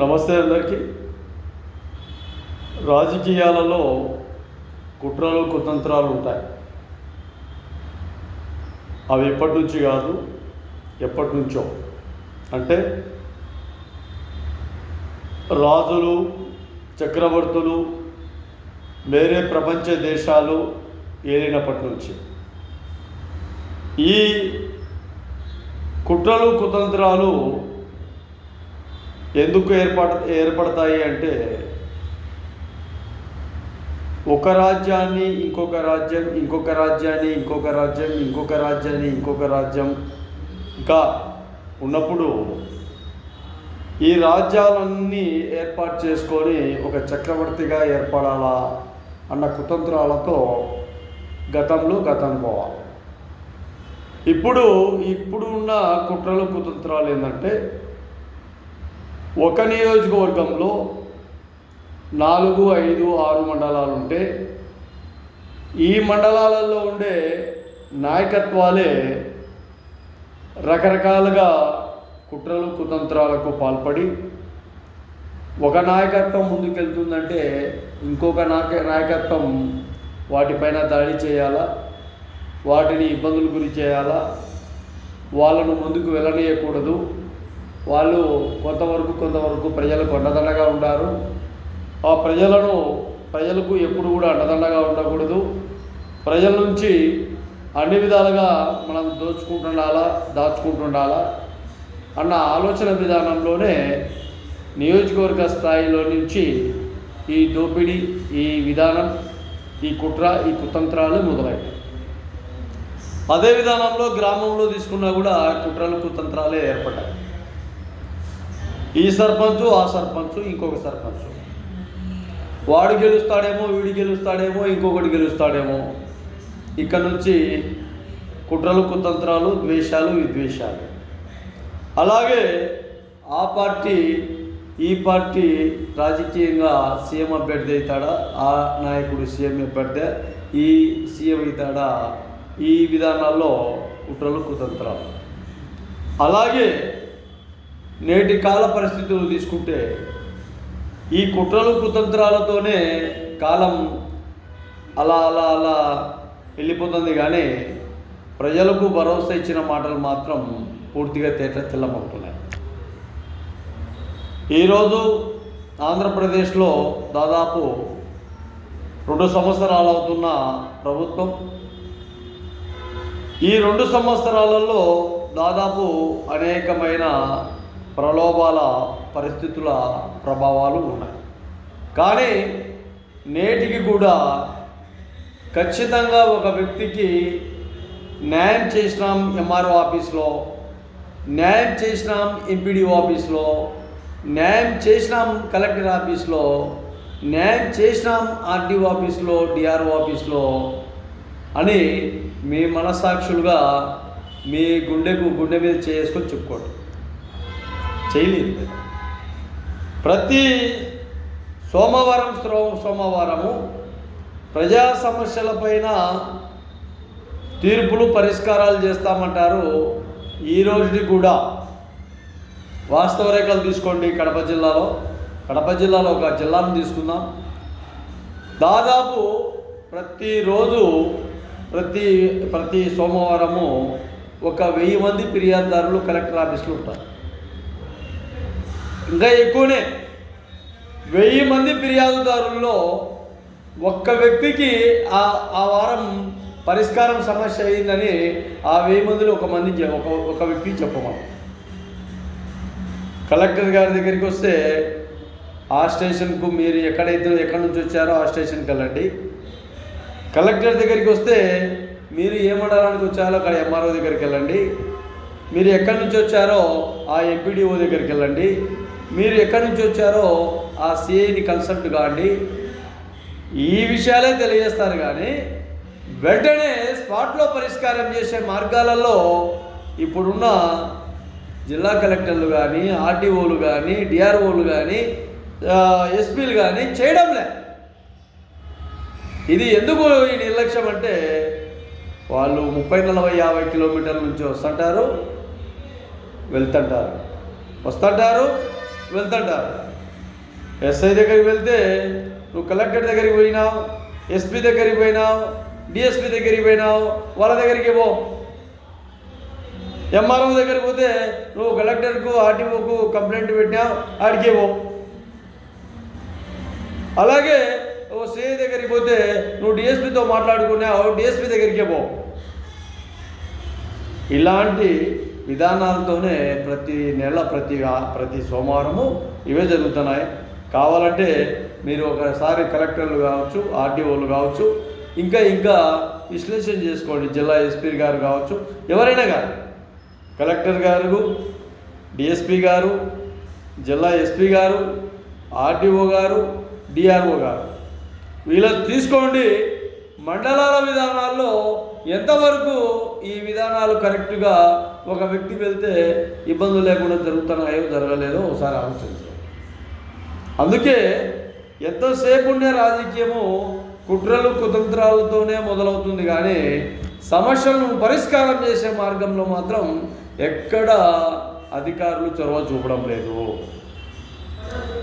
నమస్తే అందరికీ. రాజకీయాలలో కుట్రలు కుతంత్రాలు ఉంటాయి. అవి ఎప్పటి నుంచి కాదు, ఎప్పటి నుంచో. అంటే రాజులు, చక్రవర్తులు, వేరే ప్రపంచ దేశాలు ఏలినప్పటి నుంచి ఈ కుట్రలు కుతంత్రాలు ఎందుకు ఏర్పడతాయి అంటే, ఒక రాజ్యాన్ని ఇంకొక రాజ్యం, ఇంకొక రాజ్యాన్ని ఇంకొక రాజ్యం, ఇంకొక రాజ్యాన్ని ఇంకొక రాజ్యం ఇంకా ఉన్నప్పుడు ఈ రాజ్యాలన్నీ ఏర్పాటు చేసుకొని ఒక చక్రవర్తిగా ఏర్పడాలా అన్న కుతంత్రాలతో గతం పోవాలి. ఇప్పుడు ఉన్న కుట్రలు కుతంత్రాలు ఏంటంటే, ఒక నియోజకవర్గంలో 4, 5, 6 మండలాలు ఉంటే ఈ మండలాలలో ఉండే నాయకత్వాలే రకరకాలుగా కుట్రలు కుతంత్రాలకు పాల్పడి, ఒక నాయకత్వం ముందుకెళ్తుందంటే ఇంకొక నాయకత్వం వాటిపైన దాడి చేయాలా, వాటిని ఇబ్బందులు గురి చేయాలా, వాళ్ళను ముందుకు వెళ్ళనీయకూడదు. వాళ్ళు కొంతవరకు ప్రజలకు అండదండగా ఉంటారు. ఆ ప్రజలకు ఎప్పుడు కూడా అండదండగా ఉండకూడదు. ప్రజల నుంచి అన్ని విధాలుగా మనం దాచుకుంటుండాలా అన్న ఆలోచన విధానంలోనే నియోజకవర్గ స్థాయిలో నుంచి ఈ దోపిడీ, ఈ విధానం, ఈ కుట్ర, ఈ కుతంత్రాలు మొదలయ్యాయి. అదే విధానంలో గ్రామంలో తీసుకున్నా కూడా కుట్రలు కుతంత్రాలే ఏర్పడ్డాయి. ఈ సర్పంచు, ఆ సర్పంచు, ఇంకొక సర్పంచు, వాడు గెలుస్తాడేమో, వీడు గెలుస్తాడేమో, ఇంకొకటి గెలుస్తాడేమో. ఇక్కడ నుంచి కుట్రలు కుతంత్రాలు, ద్వేషాలు, విద్వేషాలు. అలాగే ఆ పార్టీ ఈ పార్టీ రాజకీయంగా సీఎం అభ్యర్థి అవుతాడా, ఆ నాయకుడు సీఎం అభ్యర్థి, ఈ సీఎం అవుతాడా, ఈ విధానాల్లో కుట్రలు కుతంత్రాలు. అలాగే నేటి కాల పరిస్థితులు తీసుకుంటే ఈ కుట్రలు కుతంత్రాలతోనే కాలం అలా వెళ్ళిపోతుంది. కానీ ప్రజలకు భరోసా ఇచ్చిన మాటలు మాత్రం పూర్తిగా తెల్లమవుతున్నాయి. ఈరోజు ఆంధ్రప్రదేశ్లో దాదాపు 2 సంవత్సరాలు అవుతున్న ప్రభుత్వం, ఈ 2 సంవత్సరాలలో దాదాపు అనేకమైన ప్రలోభాల పరిస్థితుల ప్రభావాలు ఉన్నాయి. కానీ నేటికి కూడా ఖచ్చితంగా ఒక వ్యక్తికి న్యాయం చేసినాం ఎంఆర్ఓ ఆఫీస్లో, న్యాయం చేసినాం ఎంపీడీఓ ఆఫీస్లో, న్యాయం చేసినాం కలెక్టర్ ఆఫీస్లో, న్యాయం చేసినాం ఆర్డీఓ ఆఫీస్లో, డిఆర్ఓ ఆఫీస్లో అని మీ మనస్సాక్షులుగా మీ గుండె మీద చేసుకొని చెప్పుకోండి. చేయలేదు. ప్రతి సోమవారము ప్రజా సమస్యలపైన తీర్పులు, పరిష్కారాలు చేస్తామంటారు. ఈ రోజుకి కూడా వాస్తవ రేఖలు తీసుకోండి. కడప జిల్లాలో ఒక జిల్లాను తీసుకుందాం. దాదాపు ప్రతిరోజు ప్రతి సోమవారము 1000 మంది ఫిర్యాదుదారులు కలెక్టర్ ఆఫీస్లో ఉంటారు. ఇంకా ఎక్కువనే, 1000 మంది ఫిర్యాదుదారుల్లో ఒక్క వ్యక్తికి ఆ వారం పరిష్కారం సమస్య అయిందని ఆ 1000 మందిలో ఒక వ్యక్తికి చెప్పమని. కలెక్టర్ గారి దగ్గరికి వస్తే ఆ స్టేషన్కు మీరు ఎక్కడి నుంచి వచ్చారో ఆ స్టేషన్కి వెళ్ళండి. కలెక్టర్ దగ్గరికి వస్తే మీరు ఏ మండలానికి వచ్చారో అక్కడ ఎంఆర్ఓ దగ్గరికి వెళ్ళండి. మీరు ఎక్కడి నుంచి వచ్చారో ఆ ఎంపీడీఓ దగ్గరికి వెళ్ళండి. మీరు ఎక్కడి నుంచి వచ్చారో ఆ సిఐని కన్సల్ట్ కాండి. ఈ విషయాలే తెలియజేస్తారు. కానీ వెంటనే స్పాట్లో పరిష్కారం చేసే మార్గాలలో ఇప్పుడున్న జిల్లా కలెక్టర్లు కానీ, ఆర్టీఓలు కానీ, డిఆర్ఓలు కానీ, ఎస్పీలు కానీ చేయడంలే. ఇది ఎందుకు ఈ నిర్లక్ష్యం అంటే, వాళ్ళు 30, 40, 50 కిలోమీటర్ల నుంచి వస్తుంటారు, వెళ్తుంటారు, వెళ్తుంటారు. ఎస్ఐ దగ్గరికి వెళ్తే నువ్వు కలెక్టర్ దగ్గరికి పోయినావు, ఎస్పీ దగ్గరికి పోయినావు, డిఎస్పీ దగ్గరికి పోయినావు, వాళ్ళ దగ్గరికి పో. ఎంఆర్ఓ దగ్గరికి పోతే నువ్వు కలెక్టర్కు ఆర్టీఓకు కంప్లైంట్ పెట్టినావు, ఆడికే పో. అలాగే ఓ సిఐ దగ్గరికి పోతే నువ్వు డిఎస్పీతో మాట్లాడుకున్నావు, డిఎస్పీ దగ్గరికే పో. ఇలాంటి విధానాలతోనే ప్రతి నెల ప్రతి సోమవారము ఇవే జరుగుతున్నాయి. కావాలంటే మీరు ఒకసారి కలెక్టర్లు కావచ్చు, ఆర్టీఓలు కావచ్చు, ఇంకా విశ్లేషణ చేసుకోండి. జిల్లా ఎస్పీ గారు కావచ్చు, ఎవరైనా కానీ, కలెక్టర్ గారు, డిఎస్పీ గారు, జిల్లా ఎస్పీ గారు, ఆర్టీఓ గారు, డిఆర్ఓ గారు, వీళ్ళని తీసుకోండి. మండలాల విధానాల్లో ఎంతవరకు ఈ విధానాలు కరెక్ట్గా ఒక వ్యక్తి వెళ్తే ఇబ్బందులు లేకుండా జరుగుతున్నాయో జరగలేదో ఒకసారి ఆలోచించండి. అందుకే ఎంతసేపు ఉండే రాజకీయము కుట్రలు కుతంత్రాలతోనే మొదలవుతుంది, కానీ సమస్యలను పరిష్కారం చేసే మార్గంలో మాత్రం ఎక్కడ అధికారులు చొరవ చూపడం లేదు.